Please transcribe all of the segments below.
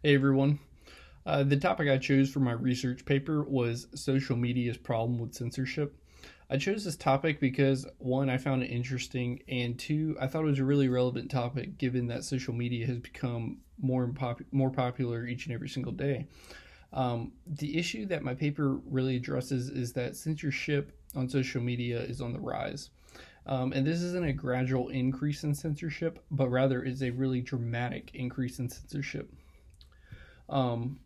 Hey everyone. The topic I chose for my research paper was social media's problem with censorship. I chose this topic because one, I found it interesting, and two, I thought it was a really relevant topic given that social media has become more popular each and every single day. The issue that my paper really addresses is that censorship on social media is on the rise. And this isn't a gradual increase in censorship, but rather is a really dramatic increase in censorship. Um,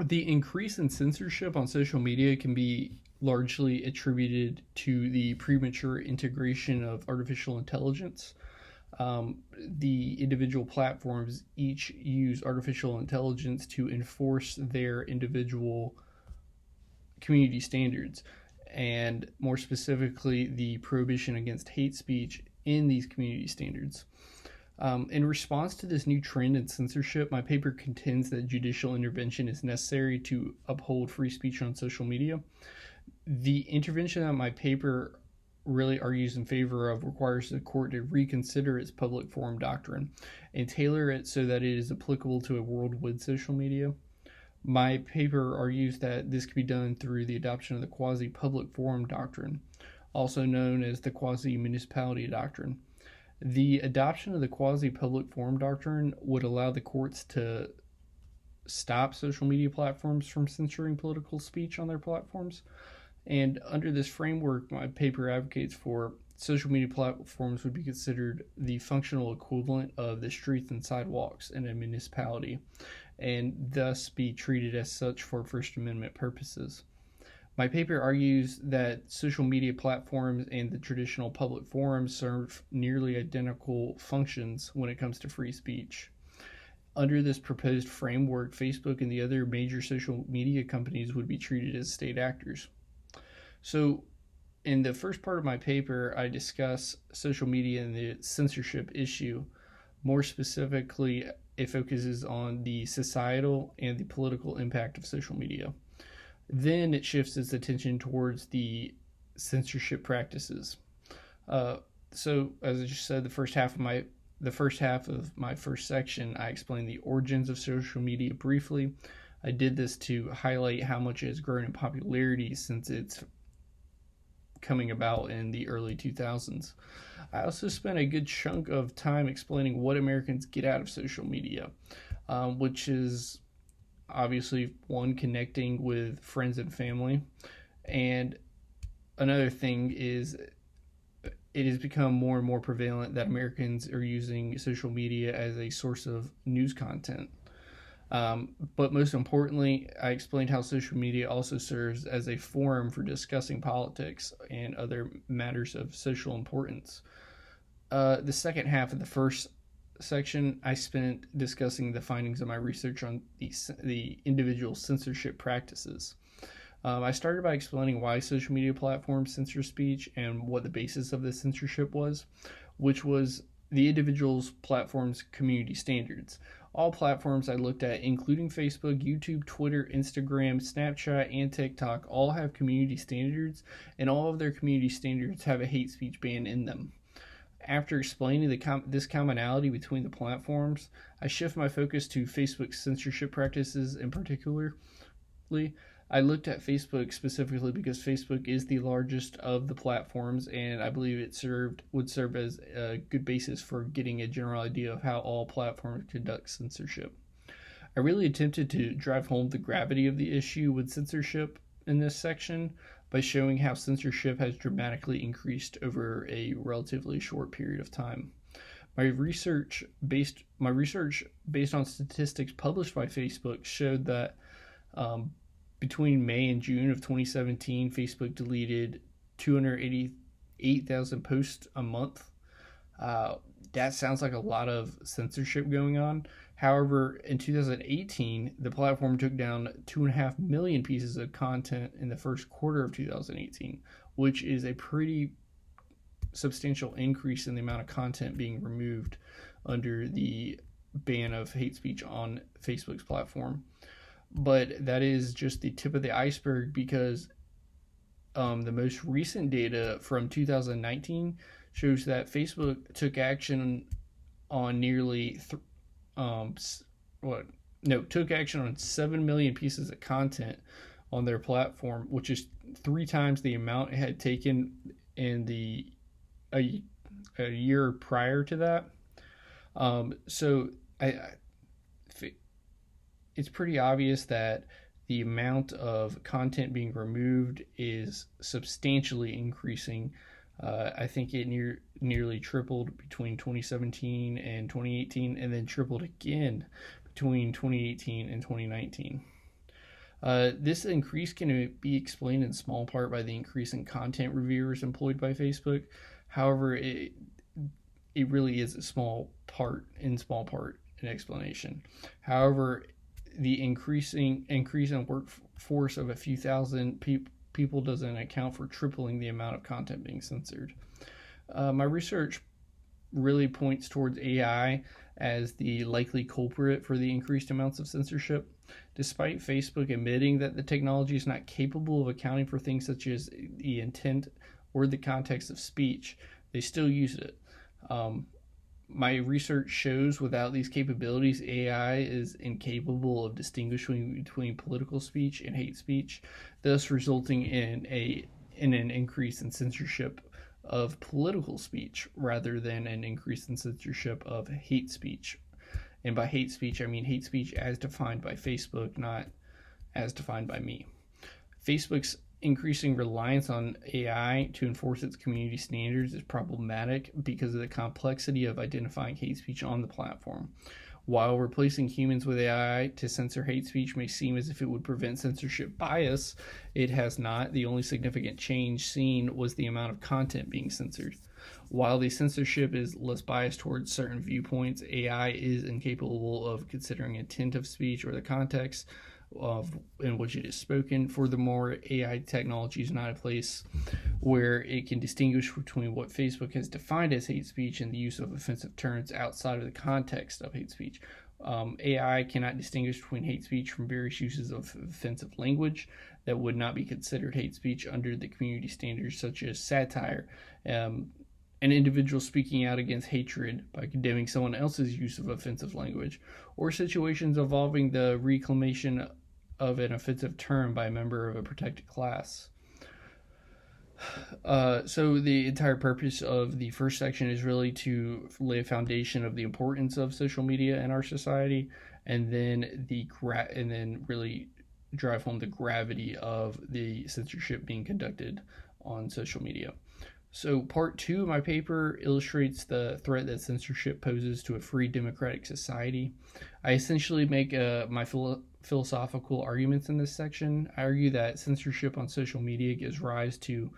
the increase in censorship on social media can be largely attributed to the premature integration of artificial intelligence. The individual platforms each use artificial intelligence to enforce their individual community standards, and more specifically, the prohibition against hate speech in these community standards. In response to this new trend in censorship, my paper contends that judicial intervention is necessary to uphold free speech on social media. The intervention that my paper really argues in favor of requires the court to reconsider its public forum doctrine and tailor it so that it is applicable to a world with social media. My paper argues that this can be done through the adoption of the quasi public forum doctrine, also known as the quasi municipality doctrine. The adoption of the quasi public forum doctrine would allow the courts to stop social media platforms from censoring political speech on their platforms. And under this framework, my paper advocates for social media platforms would be considered the functional equivalent of the streets and sidewalks in a municipality, and thus be treated as such for First Amendment purposes. My paper argues that social media platforms and the traditional public forums serve nearly identical functions when it comes to free speech. Under this proposed framework, Facebook and the other major social media companies would be treated as state actors. So, in the first part of my paper, I discuss social media and the censorship issue. More specifically, it focuses on the societal and the political impact of social media. Then it shifts its attention towards the censorship practices. So, as I just said, the first half of my first section, I explained the origins of social media briefly. I did this to highlight how much it has grown in popularity since its coming about in the early 2000s. I also spent a good chunk of time explaining what Americans get out of social media, which is obviously one, connecting with friends and family, and another thing is it has become more and more prevalent that Americans are using social media as a source of news content. But most importantly, I explained how social media also serves as a forum for discussing politics and other matters of social importance. The second half of the first section, I spent discussing the findings of my research on the individual censorship practices. I started by explaining why social media platforms censor speech and what the basis of this censorship was, which was the individual's platform's community standards. All platforms I looked at, including Facebook, YouTube, Twitter, Instagram, Snapchat, and TikTok, all have community standards, and all of their community standards have a hate speech ban in them. After explaining this commonality between the platforms, I shift my focus to Facebook's censorship practices in particularly. I looked at Facebook specifically because Facebook is the largest of the platforms, and I believe it would serve as a good basis for getting a general idea of how all platforms conduct censorship. I really attempted to drive home the gravity of the issue with censorship in this section by showing how censorship has dramatically increased over a relatively short period of time. My research based on statistics published by Facebook showed that between May and June of 2017, Facebook deleted 288,000 posts a month. That sounds like a lot of censorship going on. However, in 2018, the platform took down 2.5 million pieces of content in the first quarter of 2018, which is a pretty substantial increase in the amount of content being removed under the ban of hate speech on Facebook's platform. But that is just the tip of the iceberg because the most recent data from 2019 shows that Facebook took action on nearly no, took action on 7 million pieces of content on their platform, which is 3 times the amount it had taken in a, a year prior to that. So it's pretty obvious that the amount of content being removed is substantially increasing. I think it nearly tripled between 2017 and 2018, and then tripled again between 2018 and 2019. This increase can be explained in small part by the increase in content reviewers employed by Facebook. However, it really is a small part an explanation. However, the increase in workforce of a few thousand people doesn't account for tripling the amount of content being censored. My research really points towards AI as the likely culprit for the increased amounts of censorship. Despite Facebook admitting that the technology is not capable of accounting for things such as the intent or the context of speech, they still use it. My research shows without these capabilities, AI is incapable of distinguishing between political speech and hate speech, thus resulting in an increase in censorship of political speech rather than an increase in censorship of hate speech. And by hate speech, I mean hate speech as defined by Facebook, not as defined by me. Facebook's increasing reliance on AI to enforce its community standards is problematic because of the complexity of identifying hate speech on the platform. While replacing humans with AI to censor hate speech may seem as if it would prevent censorship bias, it has not. The only significant change seen was the amount of content being censored. While the censorship is less biased towards certain viewpoints, AI is incapable of considering intent of speech or the context in which it is spoken. Furthermore, AI technology is not a place where it can distinguish between what Facebook has defined as hate speech and the use of offensive terms outside of the context of hate speech. AI cannot distinguish between hate speech from various uses of offensive language that would not be considered hate speech under the community standards, such as satire. An individual speaking out against hatred by condemning someone else's use of offensive language, or situations involving the reclamation of an offensive term by a member of a protected class. So the entire purpose of the first section is really to lay a foundation of the importance of social media in our society, and then really drive home the gravity of the censorship being conducted on social media. So part 2 of my paper illustrates the threat that censorship poses to a free democratic society. I essentially make my philosophical arguments in this section. I argue that censorship on social media gives rise to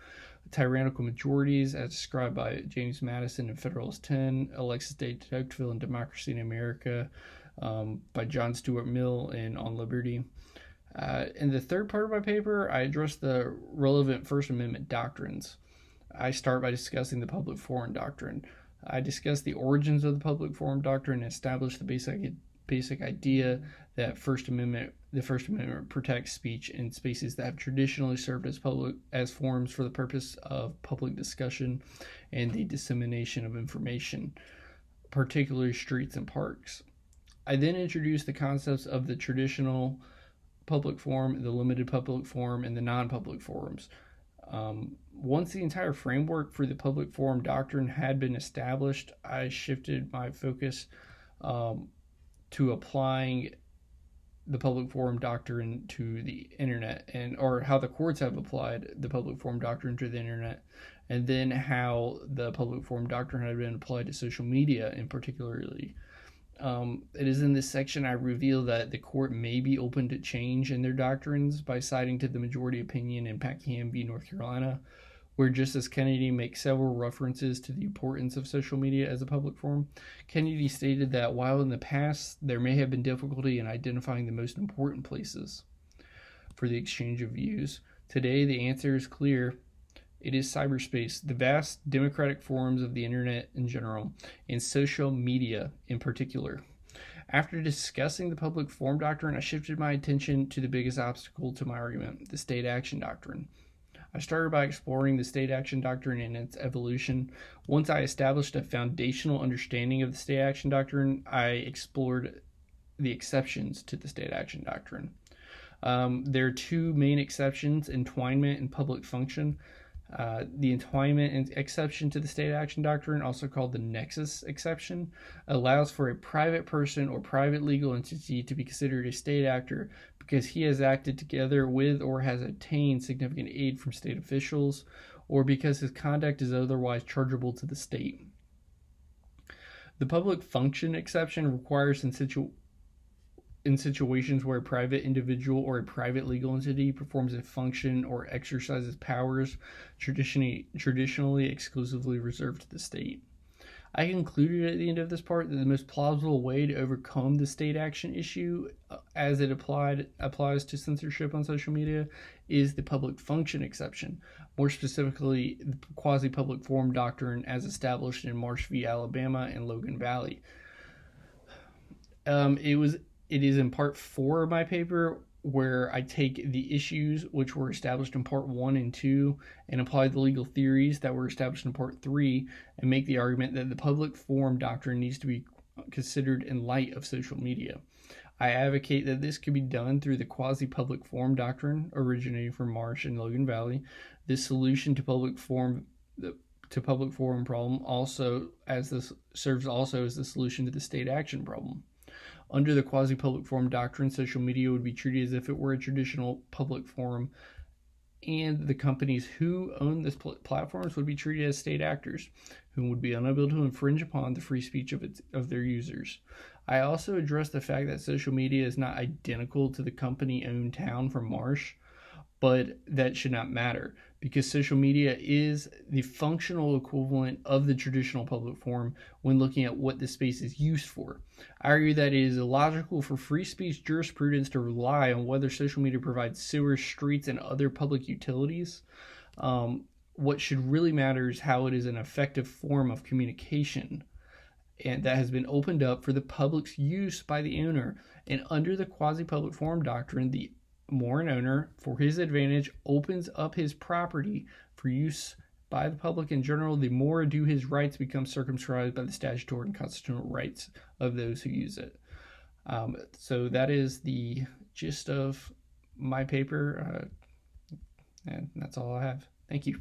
tyrannical majorities as described by James Madison in Federalist 10, Alexis de Tocqueville in Democracy in America, by John Stuart Mill in On Liberty. In the third part of my paper, I address the relevant First Amendment doctrines. I start by discussing the public forum doctrine. I discuss the origins of the public forum doctrine and establish the basic idea that the First Amendment protects speech in spaces that have traditionally served as forums for the purpose of public discussion and the dissemination of information, particularly streets and parks. I then introduce the concepts of the traditional public forum, the limited public forum, and the non-public forums. Once the entire framework for the public forum doctrine had been established, I shifted my focus to applying the public forum doctrine to the internet, or how the courts have applied the public forum doctrine to the internet, and then how the public forum doctrine had been applied to social media in particularly. It is in this section I reveal that the court may be open to change in their doctrines by citing to the majority opinion in Packham v. North Carolina, where Justice Kennedy makes several references to the importance of social media as a public forum. Kennedy stated that while in the past there may have been difficulty in identifying the most important places for the exchange of views, today the answer is clear. It is cyberspace, the vast democratic forums of the internet in general, and social media in particular. After discussing the public forum doctrine, I shifted my attention to the biggest obstacle to my argument, the state action doctrine. I started by exploring the state action doctrine and its evolution. Once I established a foundational understanding of the state action doctrine, I explored the exceptions to the state action doctrine. There are two main exceptions: entwinement and public function. The entwinement exception to the state action doctrine, also called the nexus exception, allows for a private person or private legal entity to be considered a state actor because he has acted together with or has obtained significant aid from state officials, or because his conduct is otherwise chargeable to the state. The public function exception requires in situations where a private individual or a private legal entity performs a function or exercises powers traditionally exclusively reserved to the state. I concluded at the end of this part that the most plausible way to overcome the state action issue as it applies to censorship on social media is the public function exception, more specifically the quasi-public forum doctrine as established in Marsh v. Alabama and Logan Valley. It is in part 4 of my paper where I take the issues which were established in part 1 and 2 and apply the legal theories that were established in part 3 and make the argument that the public forum doctrine needs to be considered in light of social media. I advocate that this could be done through the quasi-public forum doctrine originating from Marsh and Logan Valley. This solution to public forum problem serves also as the solution to the state action problem. Under the quasi-public forum doctrine, social media would be treated as if it were a traditional public forum, and the companies who own these platforms would be treated as state actors, who would be unable to infringe upon the free speech of their users. I also address the fact that social media is not identical to the company-owned town from Marsh, but that should not matter, because social media is the functional equivalent of the traditional public forum when looking at what the space is used for. I argue that it is illogical for free speech jurisprudence to rely on whether social media provides sewers, streets, and other public utilities. What should really matter is how it is an effective form of communication, and that has been opened up for the public's use by the owner. And under the quasi-public forum doctrine, the more an owner, for his advantage, opens up his property for use by the public in general, the more do his rights become circumscribed by the statutory and constitutional rights of those who use it. So that is the gist of my paper, and that's all I have. Thank you.